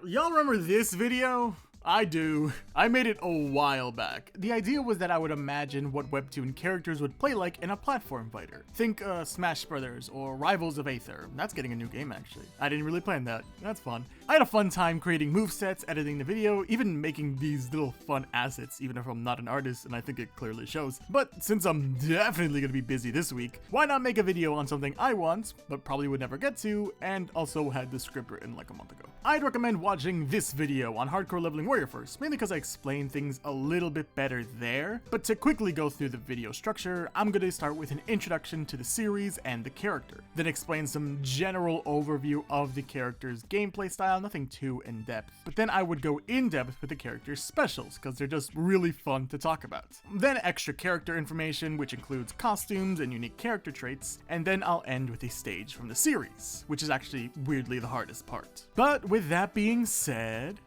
Y'all remember this video? I do. I made it a while back. The idea was that I would imagine what Webtoon characters would play like in a platform fighter. Think Smash Brothers or Rivals of Aether. That's getting a new game actually. I didn't really plan that. That's fun. I had a fun time creating movesets, editing the video, even making these little fun assets, even if I'm not an artist, and I think it clearly shows. But since I'm definitely gonna be busy this week, why not make a video on something I want, but probably would never get to, and also had the script written like a month ago. I'd recommend watching this video on Hardcore Leveling Warrior first, mainly because I explain things a little bit better there. But to quickly go through the video structure, I'm gonna start with an introduction to the series and the character, then explain some general overview of the character's gameplay style, nothing too in-depth. But then I would go in-depth with the character's specials, because they're just really fun to talk about. Then extra character information, which includes costumes and unique character traits, and then I'll end with a stage from the series, which is actually weirdly the hardest part. But with that being said,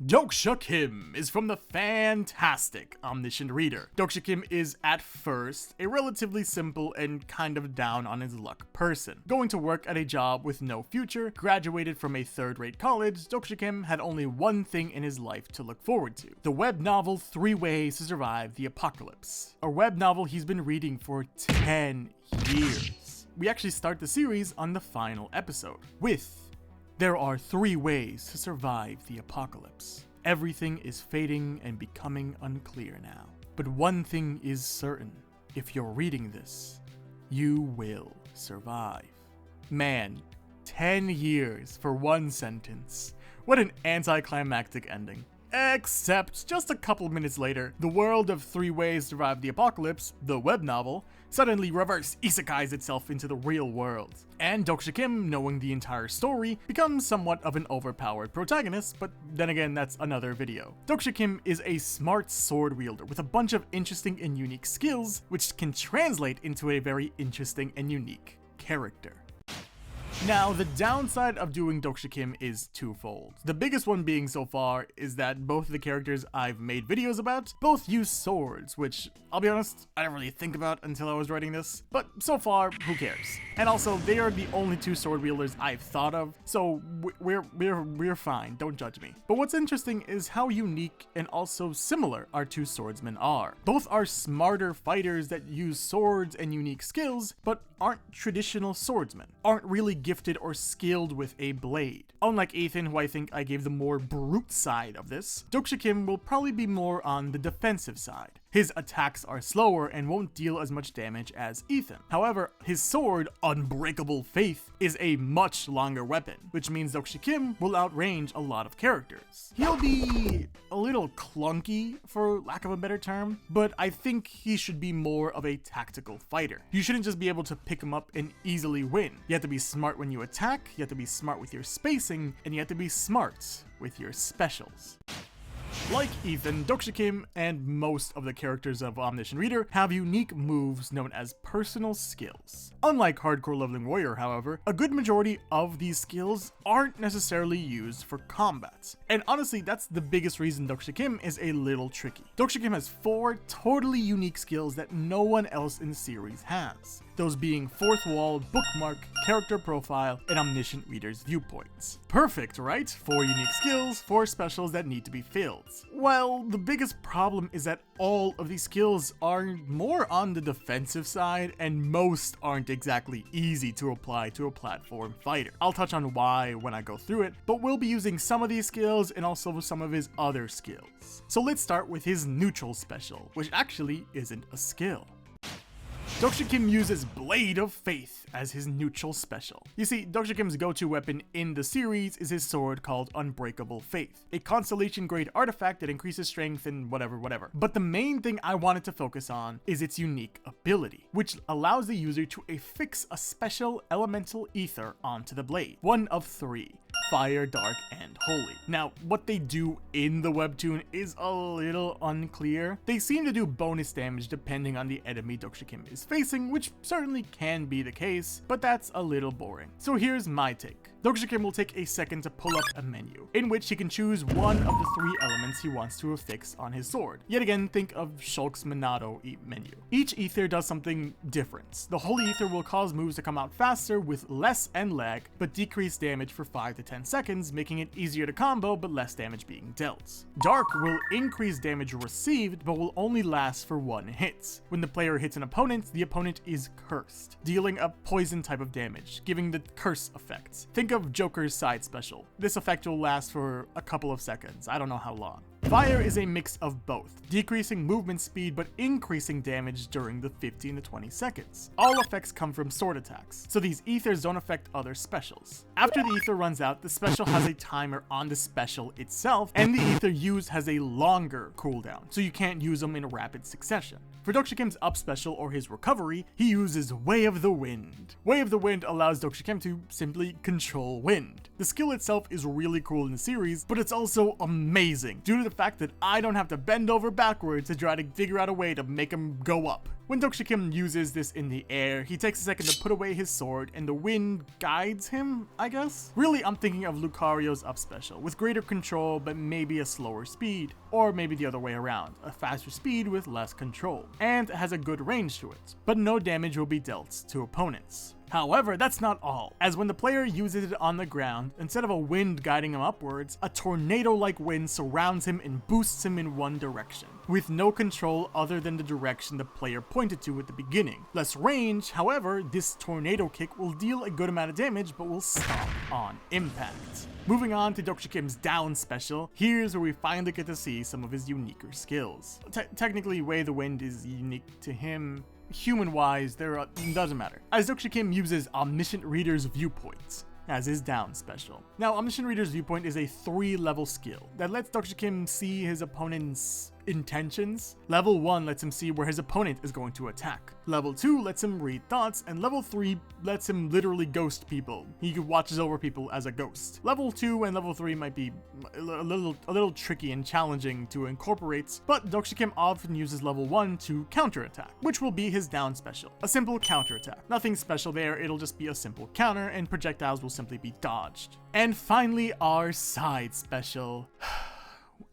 Dokja Kim is from the fantastic Omniscient Reader. Dokja Kim is, at first, a relatively simple and kind of down on his luck person. Going to work at a job with no future, graduated from a third-rate college, Dokja Kim had only one thing in his life to look forward to: the web novel 3 Ways to Survive the Apocalypse. A web novel he's been reading for 10 years. We actually start the series on the final episode, with "There are 3 ways to survive the apocalypse. Everything is fading and becoming unclear now. But one thing is certain. If you're reading this, you will survive." Man, 10 years for one sentence. What an anticlimactic ending. Except, just a couple minutes later, the world of 3 Ways to Survive the Apocalypse, the web novel, suddenly reverse isekais itself into the real world. And Dokja Kim, knowing the entire story, becomes somewhat of an overpowered protagonist, but then again, that's another video. Dokja Kim is a smart sword wielder with a bunch of interesting and unique skills, which can translate into a very interesting and unique character. Now, the downside of doing Dokja Kim is twofold. The biggest one being so far is that both of the characters I've made videos about both use swords, which, I'll be honest, I didn't really think about until I was writing this, but so far, who cares? And also, they are the only 2 sword wielders I've thought of, so we're fine, don't judge me. But what's interesting is how unique and also similar our 2 swordsmen are. Both are smarter fighters that use swords and unique skills, but aren't traditional swordsmen, aren't really gifted or skilled with a blade. Unlike Ethan, who I think I gave the more brute side of this, Dokja Kim will probably be more on the defensive side. His attacks are slower and won't deal as much damage as Ethan. However, his sword, Unbreakable Faith, is a much longer weapon, which means Dokja Kim will outrange a lot of characters. He'll be a little clunky, for lack of a better term, but I think he should be more of a tactical fighter. You shouldn't just be able to pick him up and easily win. You have to be smart when you attack, you have to be smart with your spacing, and you have to be smart with your specials. Like Ethan, Dokja Kim and most of the characters of Omniscient Reader have unique moves known as personal skills. Unlike Hardcore Leveling Warrior, however, a good majority of these skills aren't necessarily used for combat. And honestly, that's the biggest reason Dokja Kim is a little tricky. Dokja Kim has 4 totally unique skills that no one else in the series has. Those being Fourth Wall, Bookmark, Character Profile, and Omniscient Reader's Viewpoints. Perfect, right? 4 unique skills, 4 specials that need to be filled. Well, the biggest problem is that all of these skills are more on the defensive side, and most aren't exactly easy to apply to a platform fighter. I'll touch on why when I go through it, but we'll be using some of these skills and also some of his other skills. So let's start with his neutral special, which actually isn't a skill. Dokja Kim uses Blade of Faith as his neutral special. You see, Dokja Kim's go-to weapon in the series is his sword called Unbreakable Faith, a constellation-grade artifact that increases strength and whatever. But the main thing I wanted to focus on is its unique ability, which allows the user to affix a special elemental ether onto the blade, one of 3. Fire, Dark, and Holy. Now, what they do in the webtoon is a little unclear. They seem to do bonus damage depending on the enemy Dokja Kim is facing, which certainly can be the case, but that's a little boring. So here's my take. Dokja Kim will take a second to pull up a menu, in which he can choose one of the 3 elements he wants to affix on his sword. Yet again, think of Shulk's Minato menu. Each ether does something different. The Holy Ether will cause moves to come out faster with less end lag, but decrease damage for 5 to 10 seconds, making it easier to combo but less damage being dealt. Dark will increase damage received, but will only last for 1 hit. When the player hits an opponent, the opponent is cursed, dealing a poison type of damage, giving the curse effect. Think of Joker's side special. This effect will last for a couple of seconds, I don't know how long. Fire is a mix of both, decreasing movement speed but increasing damage during the 15 to 20 seconds. All effects come from sword attacks, so these ethers don't affect other specials. After the ether runs out, the special has a timer on the special itself, and the ether used has a longer cooldown, so you can't use them in rapid succession. For Dokja Kim's up special or his recovery, he uses Way of the Wind. Way of the Wind allows Dokja Kim to simply control wind. The skill itself is really cool in the series, but it's also amazing due to the fact that I don't have to bend over backwards to try to figure out a way to make him go up. When Dokja Kim uses this in the air, he takes a second to put away his sword and the wind guides him, I guess? Really, I'm thinking of Lucario's up special, with greater control but maybe a slower speed, or maybe the other way around, a faster speed with less control, and has a good range to it, but no damage will be dealt to opponents. However, that's not all, as when the player uses it on the ground, instead of a wind guiding him upwards, a tornado-like wind surrounds him and boosts him in one direction, with no control other than the direction the player pointed to at the beginning. Less range, however, this tornado kick will deal a good amount of damage but will stop on impact. Moving on to Dokja Kim's down special, here's where we finally get to see some of his uniquer skills. Technically, Way of the Wind is unique to him. Human-wise, doesn't matter, as Dokja Kim uses Omniscient Reader's Viewpoint as his down special. Now, Omniscient Reader's Viewpoint is a 3-level skill that lets Dokja Kim see his opponent's intentions. Level 1 lets him see where his opponent is going to attack. Level 2 lets him read thoughts, and level 3 lets him literally ghost people. He watches over people as a ghost. Level 2 and level 3 might be a little tricky and challenging to incorporate, but Dokja Kim often uses level 1 to counterattack, which will be his down special. A simple counterattack. Nothing special there, it'll just be a simple counter, and projectiles will simply be dodged. And finally, our side special.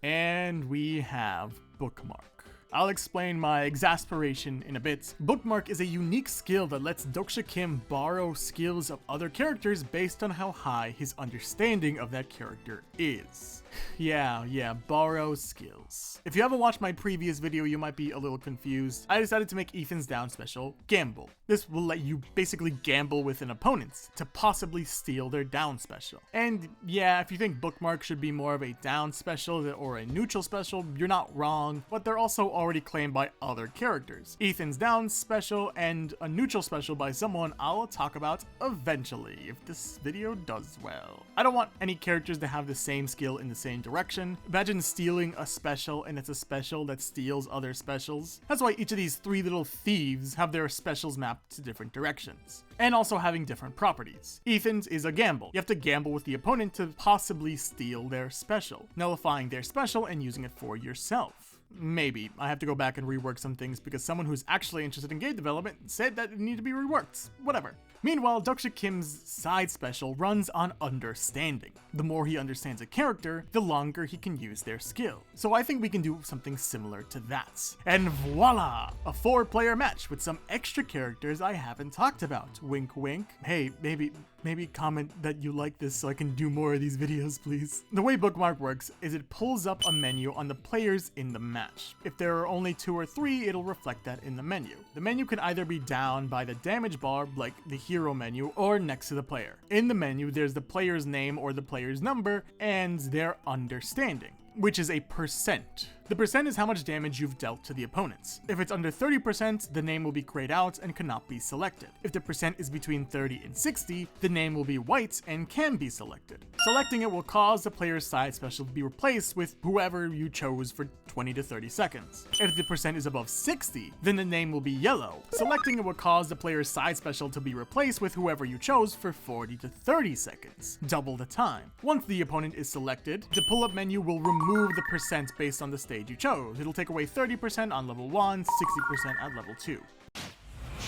And we have Bookmark. I'll explain my exasperation in a bit. Bookmark is a unique skill that lets Dokja Kim borrow skills of other characters based on how high his understanding of that character is. Yeah, borrow skills. If you haven't watched my previous video, you might be a little confused. I decided to make Ethan's down special Gamble. This will let you basically gamble with an opponent to possibly steal their down special. And yeah, if you think Bookmark should be more of a down special or a neutral special, you're not wrong, but they're also already claimed by other characters. Ethan's down special and a neutral special by someone I'll talk about eventually if this video does well. I don't want any characters to have the same skill in the same direction. Imagine stealing a special and it's a special that steals other specials. That's why each of these 3 little thieves have their specials mapped to different directions, and also having different properties. Ethan's is a gamble. You have to gamble with the opponent to possibly steal their special, nullifying their special and using it for yourself. Maybe. I have to go back and rework some things because someone who's actually interested in game development said that it needed to be reworked. Whatever. Meanwhile, Dokja Kim's side special runs on understanding. The more he understands a character, the longer he can use their skill. So I think we can do something similar to that. And voila! A 4-player match with some extra characters I haven't talked about. Wink wink. Hey, maybe comment that you like this so I can do more of these videos, please. The way Bookmark works is it pulls up a menu on the players in the match. If there are only 2 or 3, it'll reflect that in the menu. The menu can either be down by the damage bar, like the hero menu, or next to the player. In the menu, there's the player's name or the player's number, and their understanding, which is a percent. The percent is how much damage you've dealt to the opponents. If it's under 30%, the name will be grayed out and cannot be selected. If the percent is between 30 and 60, the name will be white and can be selected. Selecting it will cause the player's side special to be replaced with whoever you chose for 20 to 30 seconds. If the percent is above 60, then the name will be yellow. Selecting it will cause the player's side special to be replaced with whoever you chose for 40 to 30 seconds, double the time. Once the opponent is selected, the pull-up menu will remove the percent based on the stage you chose. It'll take away 30% on level 1, 60% at level 2.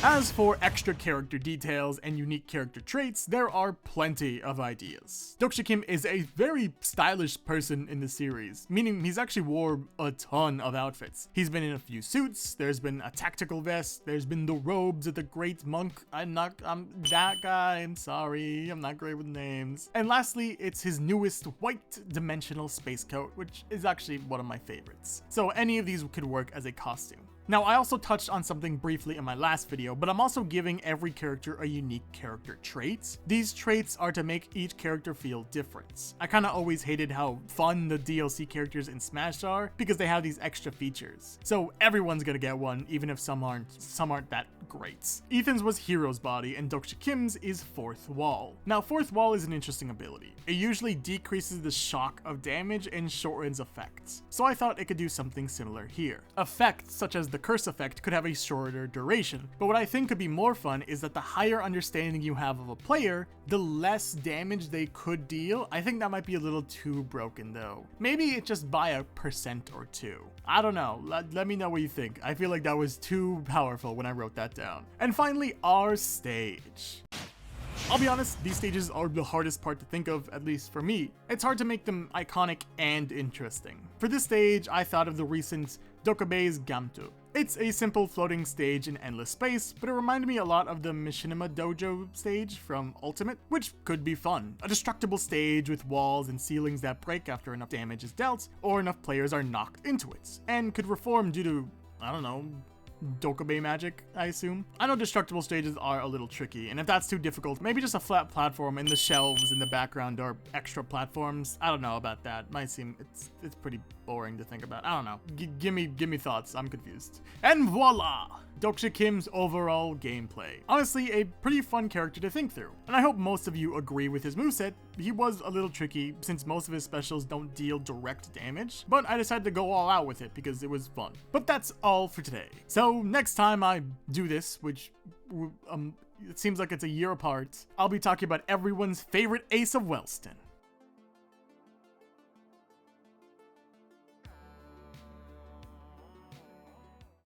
As for extra character details and unique character traits, there are plenty of ideas. Dokja Kim is a very stylish person in the series, meaning he's actually wore a ton of outfits. He's been in a few suits, there's been a tactical vest, there's been the robes of the great monk. I'm that guy, I'm sorry, I'm not great with names. And lastly, it's his newest white dimensional space coat, which is actually one of my favorites. So any of these could work as a costume. Now, I also touched on something briefly in my last video, but I'm also giving every character a unique character trait. These traits are to make each character feel different. I kinda always hated how fun the DLC characters in Smash are, because they have these extra features. So everyone's gonna get one, even if some aren't that great. Ethan's was Hero's Body, and Dokja Kim's is Fourth Wall. Now, Fourth Wall is an interesting ability. It usually decreases the shock of damage and shortens effects. So I thought it could do something similar here. Effects such as the curse effect could have a shorter duration, but what I think could be more fun is that the higher understanding you have of a player, the less damage they could deal. I think that might be a little too broken though. Maybe it's just by a percent or two. I don't know, let me know what you think. I feel like that was too powerful when I wrote that down. And finally, our stage. I'll be honest, these stages are the hardest part to think of, at least for me. It's hard to make them iconic and interesting. For this stage, I thought of the recent Dokja's Gamtu. It's a simple floating stage in endless space, but it reminded me a lot of the Machinima Dojo stage from Ultimate, which could be fun. A destructible stage with walls and ceilings that break after enough damage is dealt, or enough players are knocked into it, and could reform due to, I don't know, Dokja magic, I assume. I know destructible stages are a little tricky, and if that's too difficult, maybe just a flat platform and the shelves in the background are extra platforms. I don't know about that. Might seem it's pretty boring to think about. I don't know. Give me thoughts. I'm confused. And voila! Dokja Kim's overall gameplay. Honestly, a pretty fun character to think through. And I hope most of you agree with his moveset. He was a little tricky since most of his specials don't deal direct damage, but I decided to go all out with it because it was fun. But that's all for today. So next time I do this, which it seems like it's a year apart, I'll be talking about everyone's favorite ace of Wellston.